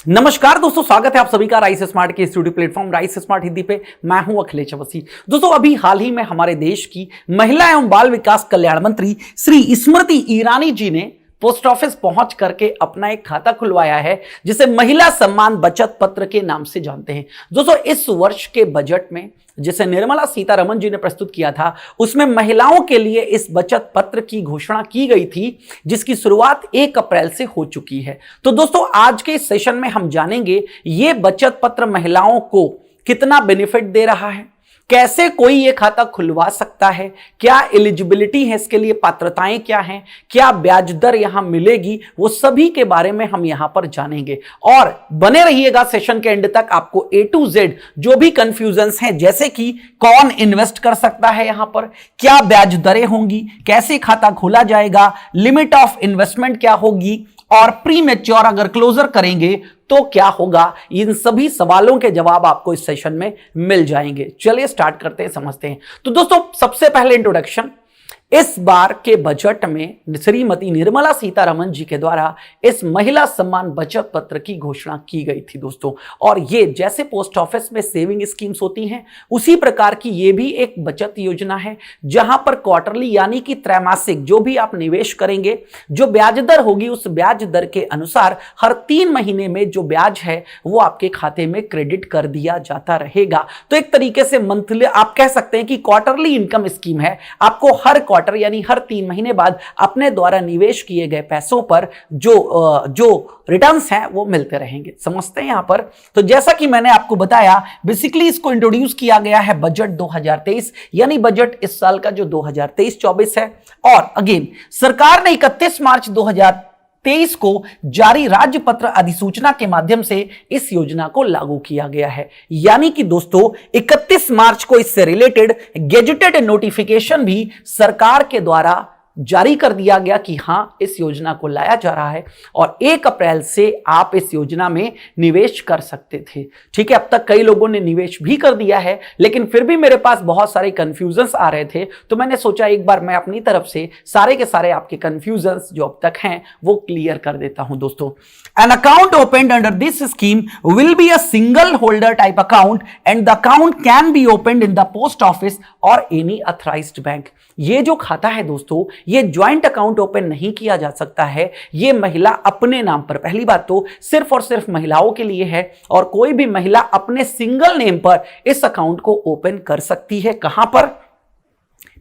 नमस्कार दोस्तों, स्वागत है आप सभी का राइस स्मार्ट के studio platform rice smart Hindi पे। मैं हूं अखिलेश अवस्थी। दोस्तों, अभी हाल ही में हमारे देश की महिला एवं बाल विकास कल्याण मंत्री श्री स्मृति ईरानी जी ने पोस्ट ऑफिस पहुंच करके अपना एक खाता खुलवाया है, जिसे महिला सम्मान बचत पत्र के नाम से जानते हैं। दोस्तों, इस वर्ष के बजट में जिसे निर्मला सीतारमण जी ने प्रस्तुत किया था, उसमें महिलाओं के लिए इस बचत पत्र की घोषणा की गई थी, जिसकी शुरुआत 1 अप्रैल से हो चुकी है। तो दोस्तों, आज के इस सेशन में हम जानेंगे ये बचत पत्र महिलाओं को कितना बेनिफिट दे रहा है, कैसे कोई ये खाता खुलवा सकता है, क्या एलिजिबिलिटी है इसके लिए, पात्रताएं क्या हैं, क्या ब्याज दर यहां मिलेगी, वो सभी के बारे में हम यहां पर जानेंगे। और बने रहिएगा सेशन के एंड तक। आपको A to Z जो भी कंफ्यूजन्स हैं, जैसे कि कौन इन्वेस्ट कर सकता है यहां पर, क्या ब्याज दरें होंगी, कैसे खाता खोला जाएगा, लिमिट ऑफ इन्वेस्टमेंट क्या होगी, और प्री मैच्योर अगर क्लोजर करेंगे तो क्या होगा, इन सभी सवालों के जवाब आपको इस सेशन में मिल जाएंगे। चलिए स्टार्ट करते हैं, समझते हैं। तो दोस्तों, सबसे पहले इंट्रोडक्शन। इस बार के बजट में श्रीमती निर्मला सीतारमण जी के द्वारा इस महिला सम्मान बचत पत्र की घोषणा की गई थी दोस्तों। और ये जैसे पोस्ट ऑफिस में सेविंग स्कीम्स होती हैं, उसी प्रकार की ये भी एक बचत योजना है, जहां पर क्वार्टरली यानी कि त्रैमासिक जो भी आप निवेश करेंगे, जो ब्याज दर होगी, उस ब्याज दर के अनुसार हर 3 महीने में जो ब्याज है वो आपके खाते में क्रेडिट कर दिया जाता रहेगा। तो एक तरीके से मंथली आप कह सकते हैं कि क्वार्टरली इनकम स्कीम है। आपको हर क्वार्टर यानी हर 3 महीने बाद अपने द्वारा निवेश किए गए पैसों पर जो रिटर्न्स हैं वो मिलते रहेंगे। समझते हैं यहां पर। तो जैसा कि मैंने आपको बताया, बेसिकली इसको इंट्रोड्यूस किया गया है बजट 2023, यानी बजट इस साल का जो 2023-24 है। और अगेन सरकार ने 31 मार्च 2023 को जारी राज्यपत्र अधिसूचना के माध्यम से इस योजना को लागू किया गया है। यानी कि दोस्तों, 31 मार्च को इससे रिलेटेड गेजेटेड नोटिफिकेशन भी सरकार के द्वारा जारी कर दिया गया कि हां, इस योजना को लाया जा रहा है और 1 अप्रैल से आप इस योजना में निवेश कर सकते थे। ठीक है, अब तक कई लोगों ने निवेश भी कर दिया है, लेकिन फिर भी मेरे पास बहुत सारे कंफ्यूजन्स आ रहे थे, तो मैंने सोचा एक बार मैं अपनी तरफ से सारे के सारे आपके कंफ्यूजन्स जो अब तक हैं वो क्लियर कर देता हूं दोस्तों। An account opened under this scheme will be a single holder type account and the account can be opened in the post office और एनी अथराइज्ड बैंक। ये जो खाता है दोस्तों, ये ज्वाइंट अकाउंट ओपन नहीं किया जा सकता है। ये महिला अपने नाम पर, पहली बात तो सिर्फ और सिर्फ महिलाओं के लिए है, और कोई भी महिला अपने सिंगल नेम पर इस अकाउंट को ओपन कर सकती है। कहां पर?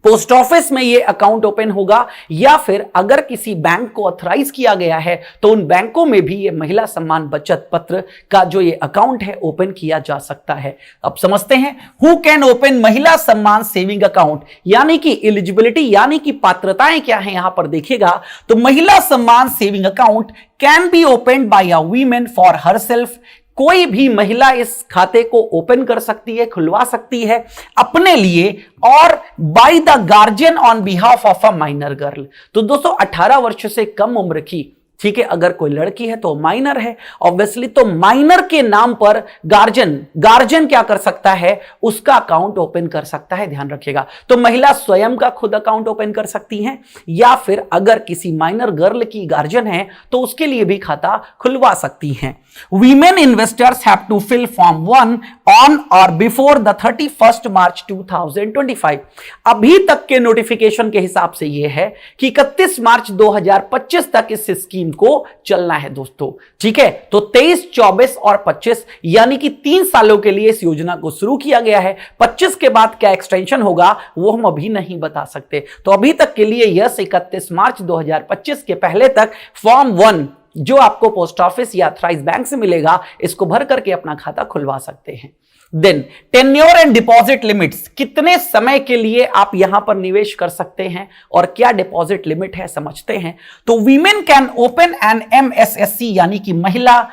पोस्ट ऑफिस में ये अकाउंट ओपन होगा, या फिर अगर किसी बैंक को ऑथराइज किया गया है तो उन बैंकों में भी ये महिला सम्मान बचत पत्र का जो ये अकाउंट है ओपन किया जा सकता है। अब समझते हैं हु कैन ओपन महिला सम्मान सेविंग अकाउंट, यानी कि एलिजिबिलिटी यानी कि पात्रताएं क्या है यहां पर देखिएगा। तो महिला सम्मान saving account can be open by a women for herself. कोई भी महिला इस खाते को ओपन कर सकती है, खुलवा सकती है अपने लिए, और by the guardian on behalf of a minor girl. तो दोस्तों, 18 वर्ष से कम उम्र की, ठीक है, अगर कोई लड़की है तो माइनर है ऑब्वियसली, तो माइनर के नाम पर गार्जियन क्या कर सकता है, उसका अकाउंट ओपन कर सकता है। ध्यान रखिएगा। तो महिला स्वयं का खुद अकाउंट ओपन कर सकती हैं, या फिर अगर किसी माइनर गर्ल की गार्जियन है तो उसके लिए भी खाता खुलवा सकती हैं। Women investors have to fill Form 1 on or before the 31st March 2025। अभी तक के नोटिफिकेशन के हिसाब से यह है कि 31 मार्च 2025 तक इस स्कीम को चलना है दोस्तों। ठीक है, तो 23, 24 और 25 यानी कि 3 सालों के लिए इस योजना को शुरू किया गया है। 25 के बाद क्या एक्सटेंशन होगा वो हम अभी नहीं बता सकते। तो अभी तक के लिए यस 31 मार्च 2025 के पहले तक फॉर्म 1 जो आपको पोस्ट ऑफिस या अथराइज बैंक से मिलेगा, इसको भर करके अपना खाता खुलवा सकते हैं। Then tenure and deposit limits, कितने समय के लिए आप यहां पर निवेश कर सकते हैं और क्या डिपॉजिट लिमिट है समझते हैं। तो women can open an MSSC यानी कि महिला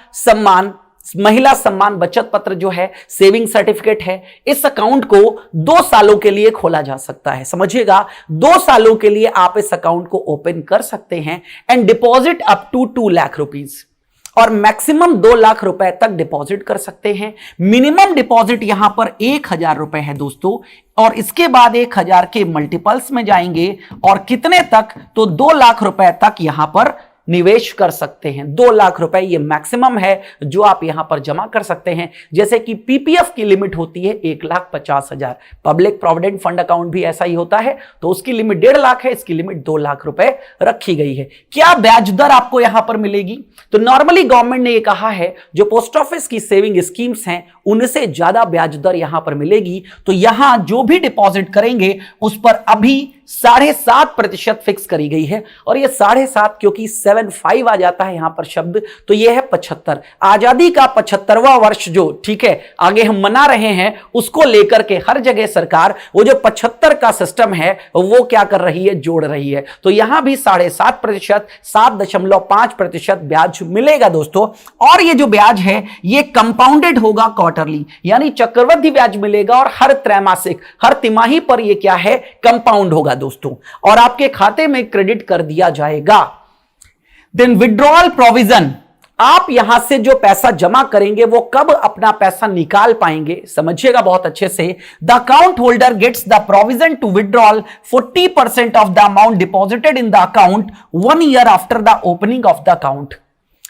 सम्मान बचत पत्र जो है, सेविंग सर्टिफिकेट है, इस अकाउंट को 2 सालों के लिए खोला जा सकता है। समझिएगा, 2 सालों के लिए आप इस अकाउंट को ओपन कर सकते हैं and deposit up to 2 lakh rupees, और मैक्सिमम 2 लाख रुपए तक डिपॉजिट कर सकते हैं। मिनिमम डिपॉजिट यहां पर 1,000 रुपए है दोस्तों, और इसके बाद 1,000 के मल्टीपल्स में जाएंगे और कितने तक, तो 2 लाख रुपए तक यहां पर निवेश कर सकते हैं। 2 लाख रुपए ये मैक्सिमम है जो आप यहां पर जमा कर सकते हैं। जैसे कि पीपीएफ की लिमिट होती है 1,50,000, पब्लिक प्रोविडेंट फंड अकाउंट भी ऐसा ही होता है, तो उसकी लिमिट 1.5 लाख है, इसकी लिमिट 2 लाख रुपए रखी गई है। क्या ब्याज दर आपको यहां पर मिलेगी? तो नॉर्मली गवर्नमेंट ने यह कहा है जो पोस्ट ऑफिस की सेविंग स्कीम्स हैं उनसे ज्यादा ब्याज दर यहां पर मिलेगी। तो यहां जो भी डिपॉजिट करेंगे उस पर अभी 7.5% फिक्स करी गई है, और ये 7.5 क्योंकि 75 आ जाता है यहां पर शब्द, तो ये है 75। आजादी का 75वां वर्ष जो ठीक है आगे हम मना रहे हैं, उसको लेकर के हर जगह सरकार वो जो 75 का सिस्टम है वो क्या कर रही है, जोड़ रही है। तो यहां भी 7.5%, 7.5% ब्याज मिलेगा दोस्तों। और ये जो ब्याज है ये कंपाउंडेड होगा क्वार्टरली, यानी चक्रवृद्धि ब्याज मिलेगा, और हर त्रैमासिक, हर तिमाही पर ये क्या है, कंपाउंड होगा दोस्तों, और आपके खाते में क्रेडिट कर दिया जाएगा। देन विड्रॉल प्रोविजन, आप यहां से जो पैसा जमा करेंगे वो कब अपना पैसा निकाल पाएंगे, समझिएगा बहुत अच्छे से। The account holder gets the provision to withdrawal 40% of the amount deposited in the account 1 year after the opening of the account.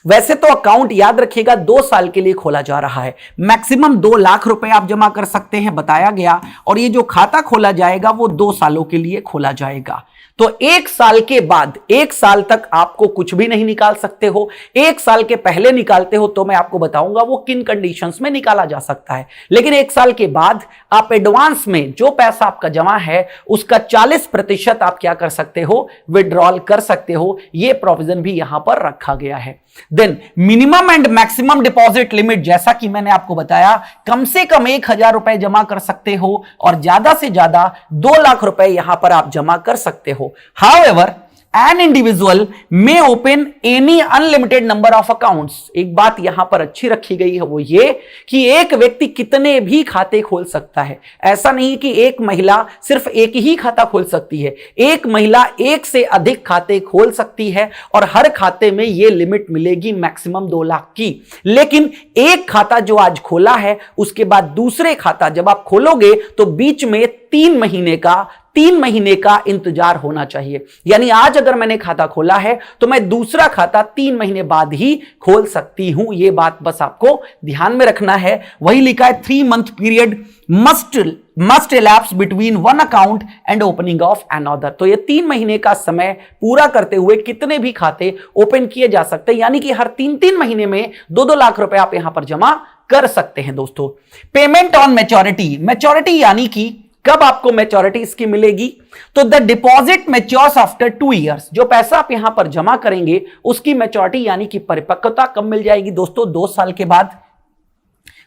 वैसे तो अकाउंट याद रखिएगा 2 साल के लिए खोला जा रहा है, मैक्सिमम 2 लाख रुपए आप जमा कर सकते हैं बताया गया, और ये जो खाता खोला जाएगा वो 2 सालों के लिए खोला जाएगा। तो 1 साल के बाद 1 साल तक आपको कुछ भी नहीं निकाल सकते हो। 1 साल के पहले निकालते हो तो मैं आपको बताऊंगा वो किन कंडीशंस में निकाला जा सकता है, लेकिन 1 साल के बाद आप एडवांस में जो पैसा आपका जमा है उसका 40% आप क्या कर सकते हो, विड्रॉल कर सकते हो। यह प्रोविजन भी यहां पर रखा गया है। Then minimum and maximum deposit limit, जैसा कि मैंने आपको बताया, कम से कम 1,000 रुपए जमा कर सकते हो और ज्यादा से ज्यादा 2 लाख रुपए यहां पर आप जमा कर सकते हो। However, an individual may open any unlimited number of accounts। एक बात यहां पर अच्छी रखी गई है वो ये कि एक व्यक्ति कितने भी खाते खोल सकता है। ऐसा नहीं कि एक महिला सिर्फ एक ही खाता खोल सकती है, एक महिला एक से अधिक खाते खोल सकती है, और हर खाते में ये लिमिट मिलेगी मैक्सिमम 2 लाख की। लेकिन एक खाता जो आज खोला है उसके बाद दूसरे खाता जब आप खोलोगे तो बीच में 3 महीने का इंतजार होना चाहिए। यानी आज अगर मैंने खाता खोला है तो मैं दूसरा खाता 3 महीने बाद ही खोल सकती हूं। यह बात बस आपको ध्यान में रखना है। वही लिखा है 3 month period must elapse between one account and opening of another. तो ये 3 महीने का समय पूरा करते हुए कितने भी खाते ओपन किए जा सकते हैं, यानी कि हर 3-3 महीने में 2-2 लाख रुपए आप यहां पर जमा कर सकते हैं दोस्तों। पेमेंट ऑन मैच्योरिटी यानी कि कब आपको मैच्योरिटी इसकी मिलेगी, तो the deposit matures after 2 years. जो पैसा आप यहां पर जमा करेंगे उसकी मैच्योरिटी यानी कि परिपक्वता कब मिल जाएगी दोस्तों, 2 साल के बाद।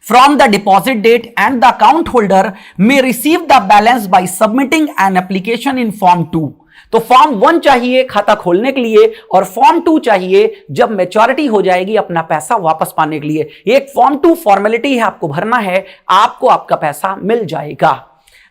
From the deposit date and the account holder may receive the balance by submitting an application in form 2। तो फॉर्म 1 चाहिए खाता खोलने के लिए, और फॉर्म 2 चाहिए जब मैच्योरिटी हो जाएगी अपना पैसा वापस पाने के लिए। एक फॉर्म 2 फॉर्मेलिटी है, आपको भरना है, आपको आपका पैसा मिल जाएगा।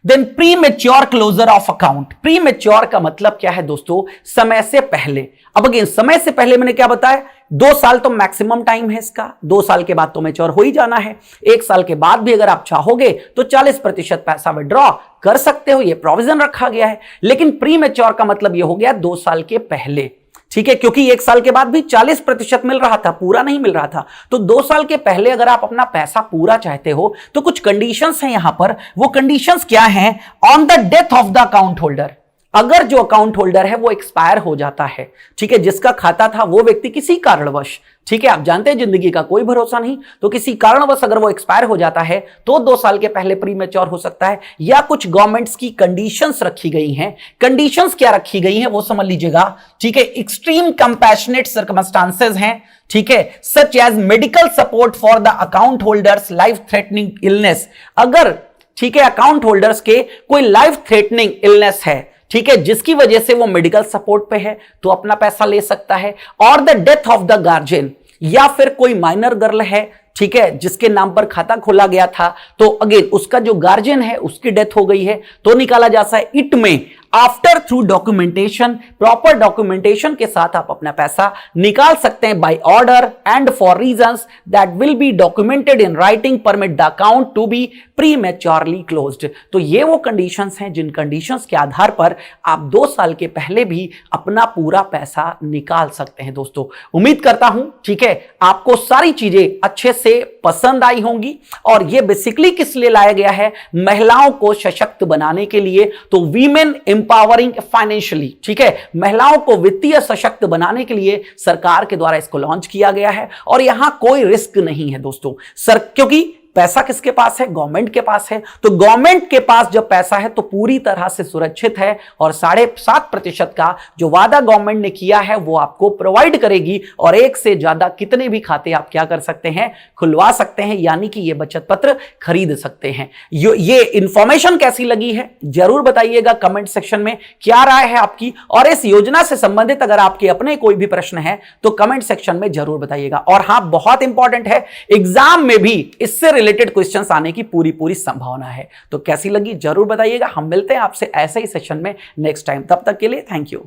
Then premature closure of account. Premature का मतलब क्या है दोस्तों, समय से पहले। अब अगेन समय से पहले मैंने क्या बताया, 2 साल तो मैक्सिमम टाइम है इसका, 2 साल के बाद तो मैच्योर हो ही जाना है। 1 साल के बाद भी अगर आप चाहोगे तो 40% पैसा विड्रॉ कर सकते हो, ये प्रोविजन रखा गया है। लेकिन प्री मेच्योर का मतलब ये हो गया 2 साल के पहले, ठीक है, क्योंकि 1 साल के बाद भी 40% मिल रहा था, पूरा नहीं मिल रहा था। तो 2 साल के पहले अगर आप अपना पैसा पूरा चाहते हो तो कुछ कंडीशंस हैं यहां पर। वो कंडीशंस क्या हैं, on the death of the account holder. अगर जो अकाउंट होल्डर है वो एक्सपायर हो जाता है, ठीक है, जिसका खाता था वो व्यक्ति किसी कारणवश, ठीक है, आप जानते हैं जिंदगी का कोई भरोसा नहीं, तो किसी कारणवश अगर वो एक्सपायर हो जाता है तो 2 साल के पहले प्री मैच्योर हो सकता है। या कुछ गवर्नमेंट्स की कंडीशंस रखी गई हैं। कंडीशंस क्या रखी गई हैं वो समझ लीजिएगा, ठीक है। एक्सट्रीम कंपैशनेट सर्कमस्टांसेस हैं, ठीक है, such as medical support for the account holder's life threatening illness. अगर, ठीक है, अकाउंट होल्डर्स के कोई लाइफ थ्रेटनिंग इलनेस है, ठीक है, जिसकी वजह से वो मेडिकल सपोर्ट पे है तो अपना पैसा ले सकता है। और the death of the guardian, या फिर कोई माइनर गर्ल है, ठीक है, जिसके नाम पर खाता खोला गया था, तो अगेन उसका जो गार्जियन है उसकी डेथ हो गई है तो निकाला जा सकता है। इट में after through documentation, proper documentation के साथ आप अपना पैसा निकाल सकते हैं by order and for reasons that will be documented in writing permit the account to be prematurely closed. तो ये वो कंडीशंस हैं जिन कंडीशंस के आधार पर आप 2 साल के पहले भी अपना पूरा पैसा निकाल सकते हैं। दोस्तों उम्मीद करता हूं ठीक है आपको सारी चीजें अच्छे से पसंद आई होंगी। और ये बेसिकली किस लिए लाया गया है, महिलाओं को सशक्त बनाने के लिए। तो वीमेन एम्पावरिंग फाइनेंशियली, ठीक है, महिलाओं को वित्तीय सशक्त बनाने के लिए सरकार के द्वारा इसको लॉन्च किया गया है। और यहां कोई रिस्क नहीं है दोस्तों क्योंकि पैसा किसके पास है, गवर्नमेंट के पास है। तो गवर्नमेंट के पास जब पैसा है तो पूरी तरह से सुरक्षित है और 7.5% का जो वादा गवर्नमेंट ने किया है वो आपको प्रोवाइड करेगी। और एक से ज्यादा कितने भी खाते आप क्या कर सकते हैं, खुलवा सकते हैं, यानी कि ये बचत पत्र खरीद सकते हैं। ये इंफॉर्मेशन कैसी लगी है जरूर बताइएगा कमेंट सेक्शन में, क्या राय है आपकी। और इस योजना से संबंधित अगर आपके अपने कोई भी प्रश्न है तो कमेंट सेक्शन में जरूर बताइएगा। और हां, बहुत इंपॉर्टेंट है, एग्जाम में भी इससे रिलेटेड क्वेश्चंस आने की पूरी संभावना है। तो कैसी लगी जरूर बताइएगा। हम मिलते हैं आपसे ऐसे ही सेशन में नेक्स्ट टाइम, तब तक के लिए थैंक यू।